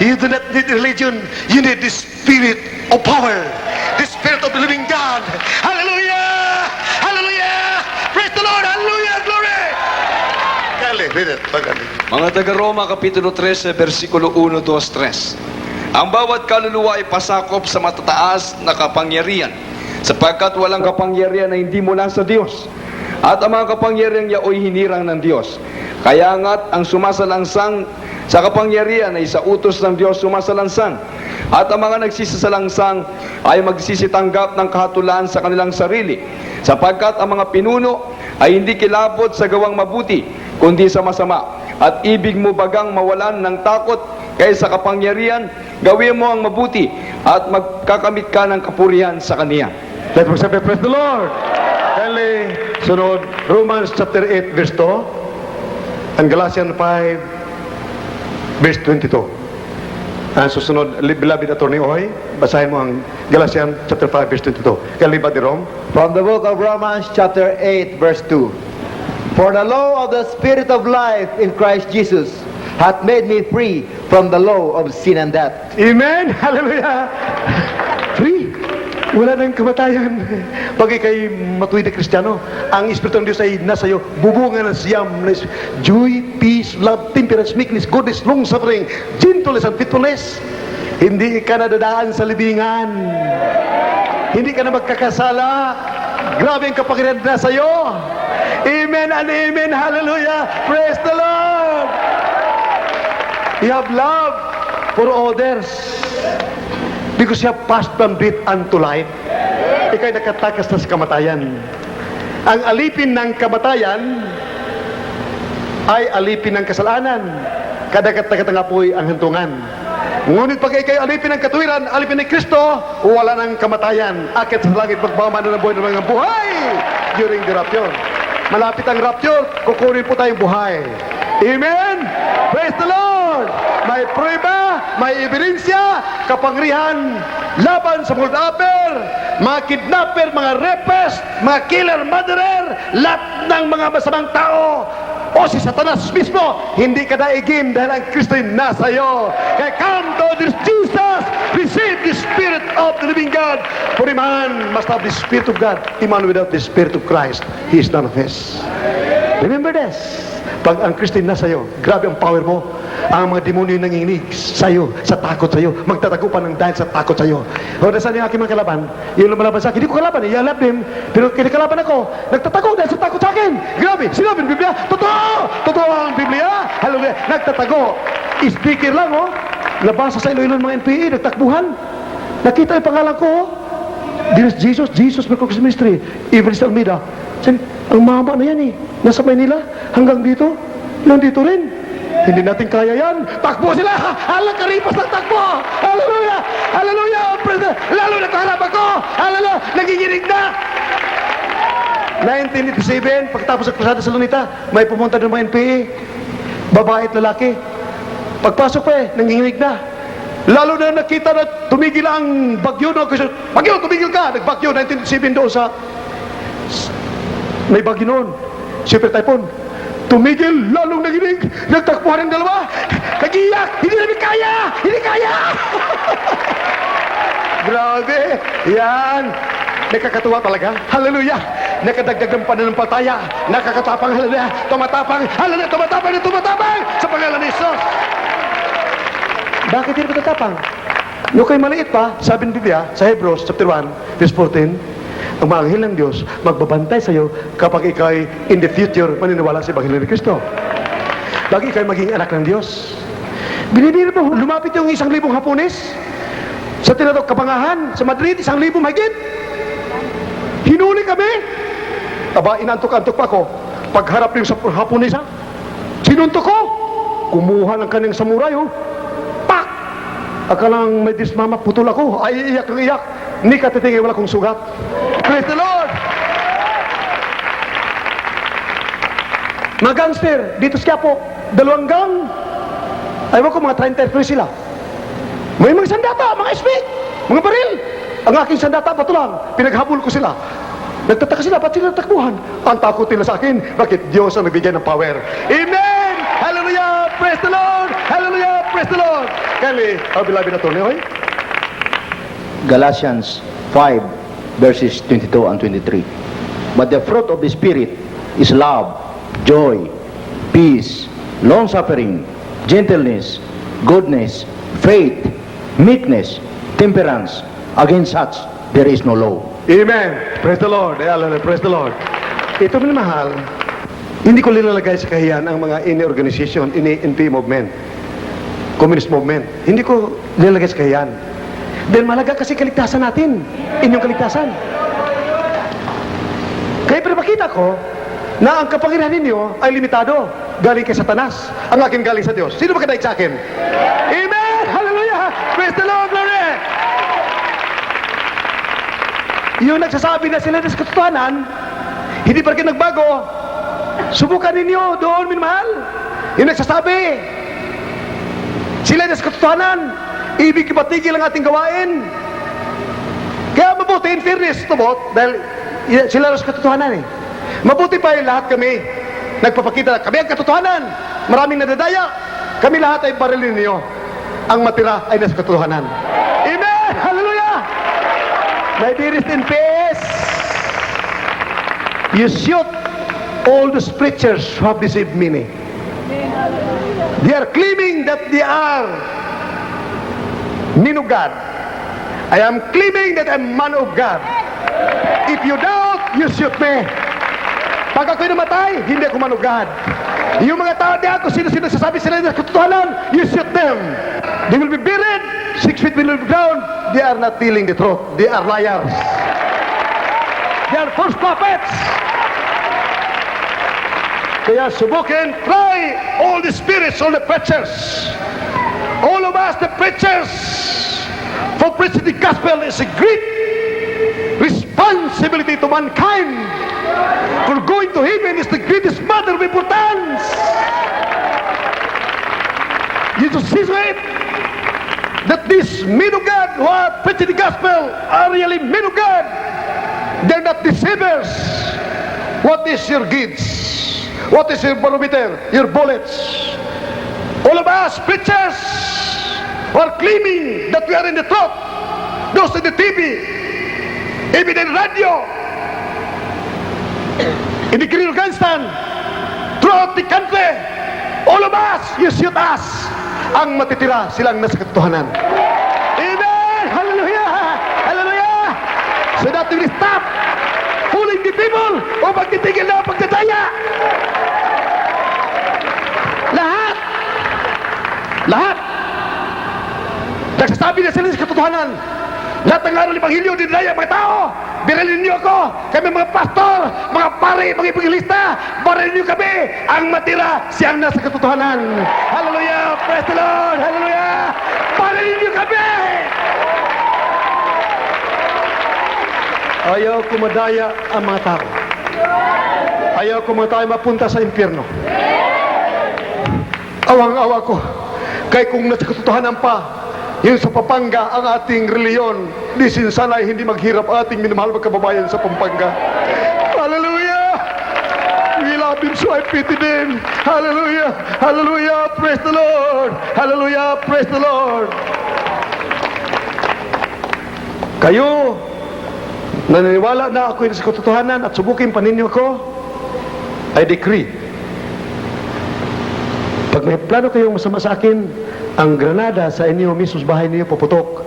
You do not need religion. You need the spirit of power. The spirit of the living God. Hallelujah! Hallelujah! Praise the Lord! Hallelujah! Glory! Kali, read it. Pagkali. Mga taga-Roma, Kapitulo 13, versikulo 1, 2, 3. Ang bawat kaluluwa ay pasakop sa matataas na kapangyarihan, sapagkat walang kapangyarihan na hindi mula sa Diyos. At ang mga kapangyarihan niya ay hinirang ng Diyos. Kaya nga't ang sumasalangsang sa kapangyarihan ay sa utos ng Diyos sumasalangsang. At ang mga nagsisasalangsang ay magsisitanggap ng kahatulan sa kanilang sarili. Sapagkat ang mga pinuno ay hindi kilabot sa gawang mabuti, kundi sa masama. At ibig mo bagang mawalan ng takot kaysa kapangyarihan, gawin mo ang mabuti at magkakamit ka ng kapurihan sa Kaniya. Let's worship, praise the Lord. Kali, sunod, Romans chapter 8, verse 2. And Galatians 5, verse 22. Ang susunod, beloved attorney Oy, basahin mo ang Galatians chapter 5, verse 22. Kalibad ni Rom. From the book of Romans chapter 8 verse 2. For the law of the Spirit of life in Christ Jesus hath made me free from the law of sin and death. Amen! Hallelujah! Free! Wala nang kamatayan. Pag ikay matuwid na Kristiyano, ang Espiritu ng Diyos ay nasa iyo, bubungan ng siyam, joy, peace, love, temperance, meekness, goodness, long-suffering, gentleness, and faithfulness. Hindi ka na dadaan sa libingan. Hindi ka na magkakasala. Grabe ang kapangyarihan na sa iyo. Amen and amen. Hallelujah. Praise the Lord. You have love for others. Because you have passed from death unto life. Ika'y nakatakas na sa kamatayan. Ang alipin ng kamatayan ay alipin ng kasalanan. Kadagat-dagat nga po'y ang hantungan. Ngunit pag ika'y alipin ng katuwiran, alipin ni Kristo, wala ng kamatayan. Akit sa langit, magbamano ng buhay ng mga buhay during the rapture. Malapit ang rapture, kukunin po tayong buhay. Amen! Praise the Lord! May prueba, may ebidensya, kapangyarihan, laban sa mga upper, mga kidnapper, mga rapist, mga killer, murderer, lahat ng mga masamang tao, o si Satanas mismo, hindi ka daigin dahil ang Kristo ay nasa iyo. Kaya come to this Jesus, receive the Spirit of the living God. For a man must have the Spirit of God. A man without the Spirit of Christ, he is none of his. Remember this. Pag ang Kristo ay nasa iyo, grabe ang power mo. Ang mga demonyo nanginginig sa iyo, sa takot sa iyo, magtatago pa ng dahil sa takot sa iyo. O nasaan yung aking mga kalaban? Yung lumalaban sa akin, hindi ko kalaban, I love them. Pero kinikalaban ako, nagtatago dahil sa takot sa akin. Grabe, sinabi ng Biblia, totoo! Totoo ang Biblia. Hallelujah, nagtatago. Speaker lang, oh. Nabasa sa Iloilo ng mga NPA, nagtakbuhan. Nakita yung pangalan ko, oh. Dearest Jesus, Jesus Mercocos Ministry, Evangelist Almeida. Ang mama na yan eh. Nasa Maynila, hanggang dito, nandito rin. Hindi natin kaya yan. Takbo sila! Hala, karipas ng takbo! Hallelujah! Hallelujah! Lalo na kaharap ako! Hallelujah! Naginginig na! 1987, pagkatapos ng krusada sa Lunita, may pumunta ng mga NPA. Babae at lalaki. Pagpasok pa nanginginig na. Lalo na nakita na tumigil ang bagyo. No? Kasi, bagyo, tumigil ka! Nagbagyo, 1987 doon sa... May bagyo noon. Super typhoon. Tumigil, lalong naginig. Nagtakbuhan ng dalawa. Nagiyak! Hindi namin kaya! Hindi kaya! Grabe! Yan! Nakakatuwa talaga. Hallelujah! Nakadagdag ng pananampalataya. Nakakatapang, hallelujah! Tumatapang, hallelujah! Tumatapang na tumatapang! Sa pangalan ni Jesus! Bakit hindi matatapang? Yung kay maliit pa, sabi ng Biblia, sa Hebrews chapter 1, verse 14, ang mga anghel ng Diyos magbabantay sa iyo kapag ikaw in the future maniniwala sa Ebanghelyo ni Kristo. Lagi ikaw maging anak ng Diyos. Binibili mo, lumapit yung 1,000 Hapones sa tinatawag Kapangahan, sa Madrid, 1,000 mahigit. Hinuli kami. Aba, inantok-antok pa ako. Pagharap niyo sa Haponesa, sinuntok ko. kumuha ng kanyang samurai, oh. Pak! Akalang may dismama, putol ako. Ay, iyak ng iyak. Ni katitingin, wala kong sugat. Praise the Lord! Mga gangster, dito sa Quiapo, 2 gang. Ayaw ko, mga 33 sila. May mga sandata, mga SP, mga baril. Ang aking sandata, bato lang. Pinaghabol ko sila. Nagtataka sila, ba't sila natakbuhan? Ang takot nila sa akin, bakit Diyos ang nagbigay ng power? Amen! Hallelujah! Praise the Lord! Hallelujah! Praise the Lord! Kali, our beloved attorney, oy? Galatians 5, verses 22 and 23. But the fruit of the Spirit is love, joy, peace, long-suffering, gentleness, goodness, faith, meekness, temperance. Against such, there is no law. Amen! Praise the Lord! Hallelujah! Praise the Lord! Ito minamahal, hindi ko nilalagay sa kahiyan ang mga ini organization, ini NP movement, communist movement. Hindi ko nilalagay sa kahiyan. Dahil malaga kasi kaligtasan natin, inyong kaligtasan. Kaya pinapakita ko na ang kapangyarihan ninyo ay limitado. Galing kay Satanas. Ang akin galing sa Diyos. Sino makadaig sa akin? Amen! Hallelujah! Praise the Lord! Glory! Yung nagsasabi na sila sa katotohanan, hindi pa rin nagbago, subukan ninyo doon, minamahal. Yung nagsasabi, sila sa katotohanan, ibig ipatigil ang ating gawain. Kaya mabuti, in fairness, tubot, dahil sila sa katotohanan eh. Mabuti pa yung lahat kami, nagpapakita na kami ang katotohanan. Maraming nadadaya, kami lahat ay barilin niyo. Ang matira ay nasa katotohanan. Amen! Hallelujah! My dearest in peace, you shoot all those preachers who have deceived many. They are claiming that they are men of God. I am claiming that I'm man of God. If you doubt, you shoot me. Pag ako'y namatay, hindi ako man of God. Yung mga tao diyan, kung sino-sino sasabi sila ng katotohanan, you shoot them. They will be buried, 6 feet below the ground. They are not telling the truth. They are liars. They are false prophets. Kaya subukin, try all the spirits, all the preachers. All of us, the preachers, for preaching the gospel is a great responsibility to mankind. For going to heaven is the greatest matter of importance. You just see it that these men of God who are preaching the gospel are really men of God. They're not deceivers. What is your gauge? What is your barometer? Your bullets? All of us preachers who are claiming that we are in the truth. Those in the TV, even in radio, in the Green Grandstand, throughout the country, all of us, you shoot us. Ang matitira, silang nasa katotohanan. Amen! Hallelujah! Hallelujah! So that we stop fooling the people o magtitigil na ang pagdadaya. Lahat nagsasabi na sila sa katotohanan. Lahat ng araw ng Ebanghelyo, dinaya mga tao. Biralin niyo ako. Kami mga pastor, mga pare, mga evangelista. Biralin niyo kami. Ang matira, siyang nasa katotohanan. Hallelujah! Praise the Lord! Hallelujah! Biralin niyo kami! Ayaw ko madaya ang mga tao. Ayaw ko mga tao mapunta sa impyerno. Awang-awa ko. Kaya kung nasa katotohanan pa, yung sa Pampanga ang ating reliyon, di sinsanay hindi maghirap ating minamahal mga kababayan sa Pampanga. Hallelujah! We love him, so I pity them. Hallelujah! Hallelujah! Praise the Lord! Hallelujah! Praise the Lord! Kayo, naniniwala na ako sa katotohanan at subukin pa ninyo ako, I decree, pag may plano kayong masama sa akin, ang granada sa inyo, mismos bahay ninyo, puputok.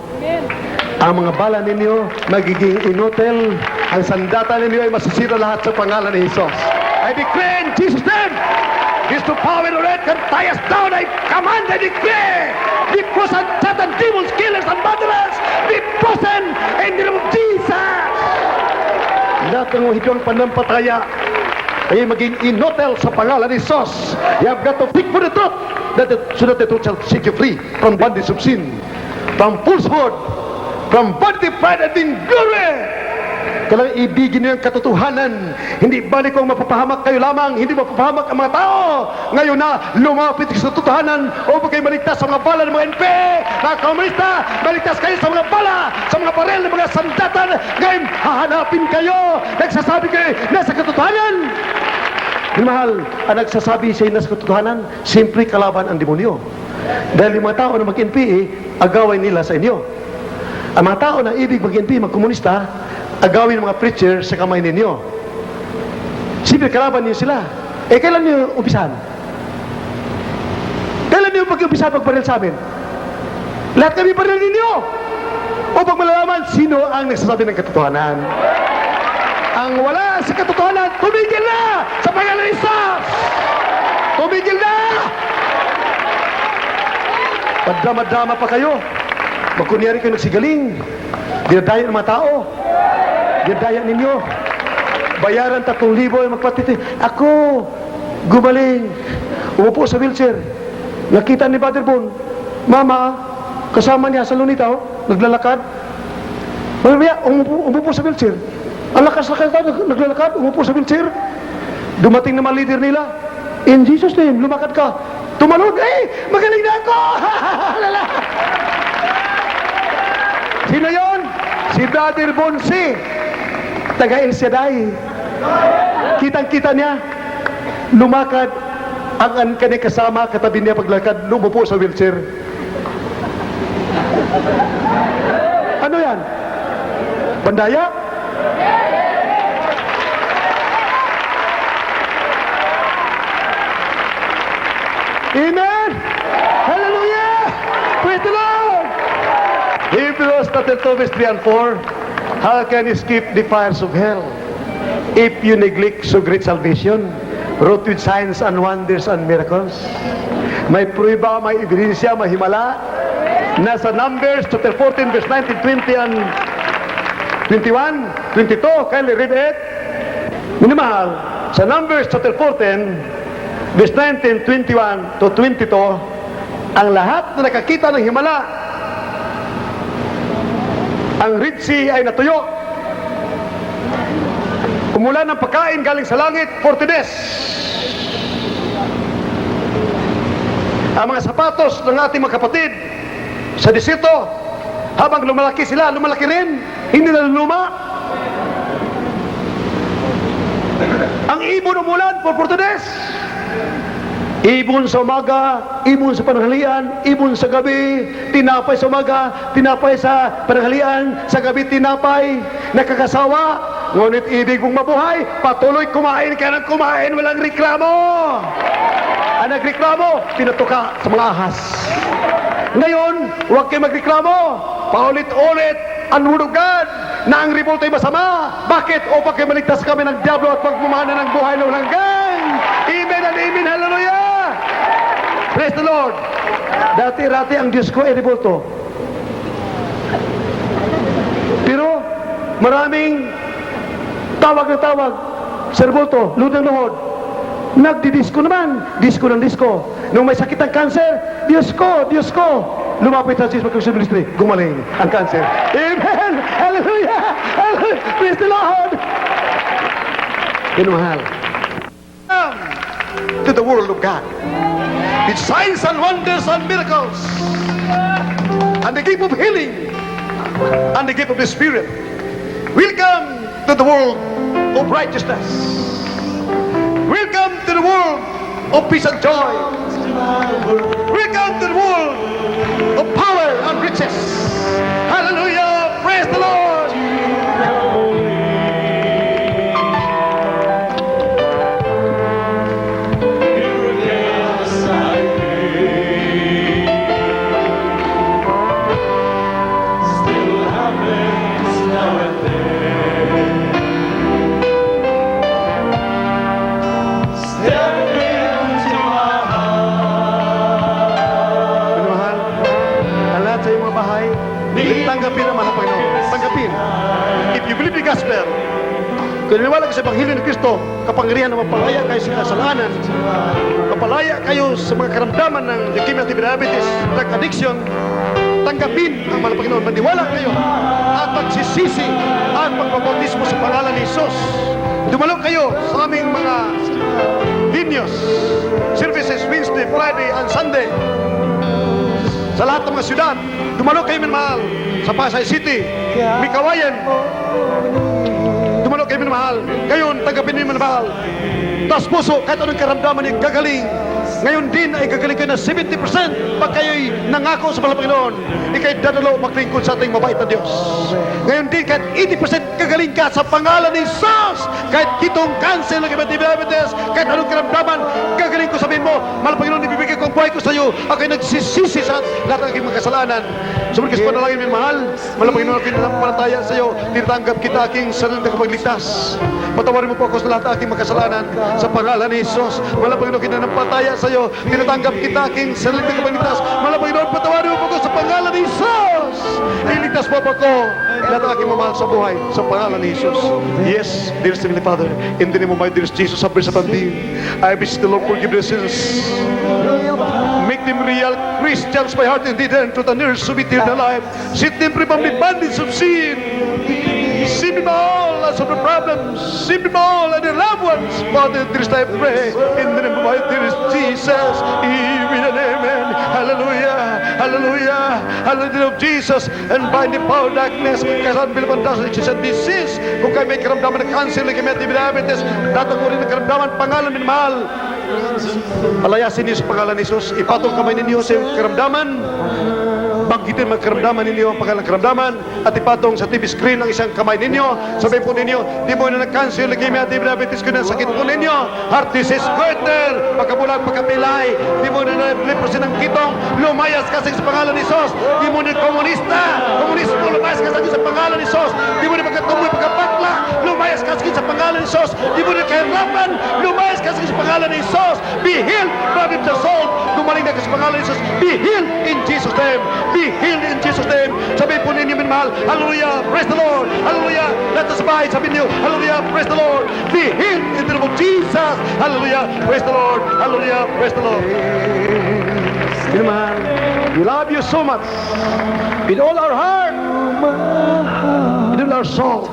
Ang mga bala ninyo, magiging inutil. Ang sandata ninyo ay masisira lahat sa pangalan ni Jesus. I declare in Jesus' name, His to power and red can tie us down. I command, I declare, be frozen, Satan, demons, killers, and murderers, be frozen in the name of Jesus. Lahat ng hidwang panampataya, ay maging inotel sa pangalan ni Jesus. You have got to seek for the truth, so that the truth shall set you free from bondage of sin, from falsehood, from vanity, pride, and vainglory. Kailangan ibigin niyo ang katotohanan. Hindi balik kung mapapahamak kayo lamang, hindi mapapahamak ang mga tao. Ngayon na lumapit sa katotohanan upang kayo maligtas sa mga bala ng mga NP, mga komunista, maligtas kayo sa mga bala, sa mga baril ng mga sandatan. Ngayon, hahanapin kayo. Nagsasabi kayo, nasa katotohanan. Mahal, ang nagsasabi sa nasa katotohanan, simple kalaban ang demonyo. Dahil yung mga tao na mag-NP, agawin nila sa inyo. Ang mga tao na ibig mag-NP, mag-komunista, agawin ng mga preacher sa kamay ninyo. Simple kalaban niyo sila. Kailan niyo umpisahan? Kailan niyo pag-umpisahan pagbaril sa amin? Lahat kami baril ninyo. Upang malalaman sino ang nagsasabi ng katotohanan. Ang wala sa katotohanan, tumigil na sa pangalan ni Jesus. Tumigil na! Padrama-drama pa kayo. Magkunyari kayo nagsigaling. Dinadaya ng mga tao. Dinadaya ninyo. Bayaran 3,000 yung magpatiti. Ako, gumaling. Umupo sa wheelchair. Nakita ni Brother Bon. Mama, kasama niya sa lunita, naglalakad. Mamaya, umupo sa wheelchair. Ang lakas-lakas daw, naglalakad, umupo sa wheelchair. Dumating na mga leader nila. In Jesus' name, lumakad ka. Tumalon, magaling na ako! Sino yon? Si Brother Bonsi, taga El Shaddai. Kitang-kita niya, lumakad ang kanyang kasama, katabi niya paglakad, lumupo sa wheelchair. Ano yan? Bandaya? Amen! Hallelujah! Praise the Lord! Hebrews chapter 2, verse 3 and 4. How can you escape the fires of hell if you neglect so great salvation, wrought with signs and wonders and miracles? May prueba, may ebidensya, may himala. Nasa Numbers chapter 14, verse 19, 20 and 21, 22. Kindly read it. Minamahal, sa Numbers chapter 14, verse 19, 21 to 22, ang lahat na nakakita ng himala, ang Red Sea ay natuyo. Umulan ng pagkain galing sa langit, 40 days. Ang mga sapatos ng ating mga kapatid sa desierto, habang lumalaki sila, lumalaki rin, hindi na luma. Ang ibon umulan for 40 days. Ibon sa umaga, ibon sa pananghalian, ibon sa gabi, tinapay sa umaga, tinapay sa pananghalian, sa gabi tinapay, nakakasawa. Ngunit ibig mong mabuhay, patuloy kumain ka ng kumain, walang reklamo. Ang nagreklamo, pinatuka sa mga ahas. Ngayon, huwag kayo magreklamo. Paulit-ulit ang word of God na ang revolt ay masama. Bakit? Upang kayo maligtas kami ng diablo at pagmumana ng buhay na walang hanggan. Amen and amen. Hallelujah! Praise the Lord. Dati-rati ang Diyos ko ay revolto. Pero maraming tawag na tawag sa revolto, luhod ng luhod. Nagdi-disco naman, disco ng disco. Nung may sakit ng cancer, Diyos ko, Diyos ko. Lumapit sa Jesus Christian Ministry, gumaling ang cancer. Amen! Hallelujah! Hallelujah! Praise the Lord! Kinumahal. To the world of God. With signs and wonders and miracles. And the gift of healing. And the gift of the Spirit. Welcome to the world of righteousness. Welcome to the world of peace and joy. Welcome to the world of power and riches. Hallelujah! Praise the Lord! Tanggapin naman ang Panginoon. Tanggapin. If you believe the gospel, Kung naniwala ka sa Ebanghelyo ni Kristo, kapangyarihan na mapalaya kayo sa kasalanan, mapalaya kayo sa mga karamdaman ng leukemia, diabetes, drug addiction, tanggapin ang mahal na Panginoon, maniwala kayo at magsisisi at magpabautismo sa pangalan ni Jesus. Dumalo kayo sa aming mga venues, services Wednesday, Friday, and Sunday. Sa lahat ng mga syudad, dumalo kayo minamahal sa Pasay City, Mikawayan. Dumalo kayo minamahal. Ngayon, tanggapin niyo minamahal. Taas puso, kahit anong karamdaman niyo, gagaling. Ngayon din ay gagaling kayo na 70% pag kayo'y nangako sa Panginoon. Ika'y dadalo maglingkod sa ating mabait na Diyos. Ngayon din kahit 80% gagaling ka sa pangalan ni Jesus. Kahit kitong cancer, diabetes, kahit anong karamdaman, gagaling ko, sabihin mo, mahal Panginoon, ibibigay ko ang buhay ko sa iyo. Ako'y nagsisisi sa lahat ng aking mga kasalanan. Sumunod ka sa panalangin, min mahal. Mahal Panginoon, ako'y nanampalataya sa iyo. Tinatanggap kita aking sarili na kapagligtas. Patawarin mo po ako sa lahat ng aking mga kasalanan sa pangalan ni Jesus. Mahal Panginoon, kinanampalataya sa iyo. Tinatanggap kita aking sarili na kapagligtas. Mahal Panginoon, patawarin mo po ako sa pangalan ni Jesus. Iligtas po po ako lahat ng aking mamahal sa buhay sa pangalan ni Jesus. Yes, dear Heavenly Father, in the name of my dearest Jesus, I bless thee. I wish the Lord forgive their sins. Make them real Christians by heart and deed and truth and earth to be eternal life. Set them free from the bondage of sin. Save them all as of the problems. Save them all and their loved ones. Father, dearest, I pray in the name of my dearest Jesus. Amen and amen. Hallelujah. Hallelujah. Hallelujah of Jesus. And bind the power of darkness. Kasan bilaban daw sa Jesus and disease. Kung kayo may karamdaman ng cancer, leukemia, diabetes, datagurin ng karamdaman, pangalan min mahal. Palayasin niyo sa pangalan ni Jesus. Ipatong kamay ninyo sa karamdaman. Banggitin magkaramdaman ninyo ang pangalang karamdaman at ipatong sa TV screen ang isang kamay ninyo. Sabihin po ninyo, di mo na nag-cancer, leukemia, diabetes ko na sakit po ninyo. Heart disease, goiter, pagkabulag, pagkapilay. Di mo na leprosy ng kitong, lumayas kasi sa pangalan ni Jesus. Di mo na komunista, lumayas kasi sa pangalan ni Jesus. Di mo na pagkatumoy, pagkapakla, lumayas kasi sa pangalan ni Jesus. Di mo na kahirapan, lumayas kasi sa pangalan ni Jesus. Be healed, body of the soul. Gumaling na kasi sa pangalan ni Jesus. Be healed in Jesus' name. Be healed in Jesus' name. Sabihin po ninyo, minamahal, hallelujah, praise the Lord, hallelujah, let us buy, sabihin niyo, hallelujah, praise the Lord, be healed in the name of Jesus, hallelujah, praise the Lord, hallelujah, praise the Lord. Minamahal, we love you so much, with all our heart, with all our soul,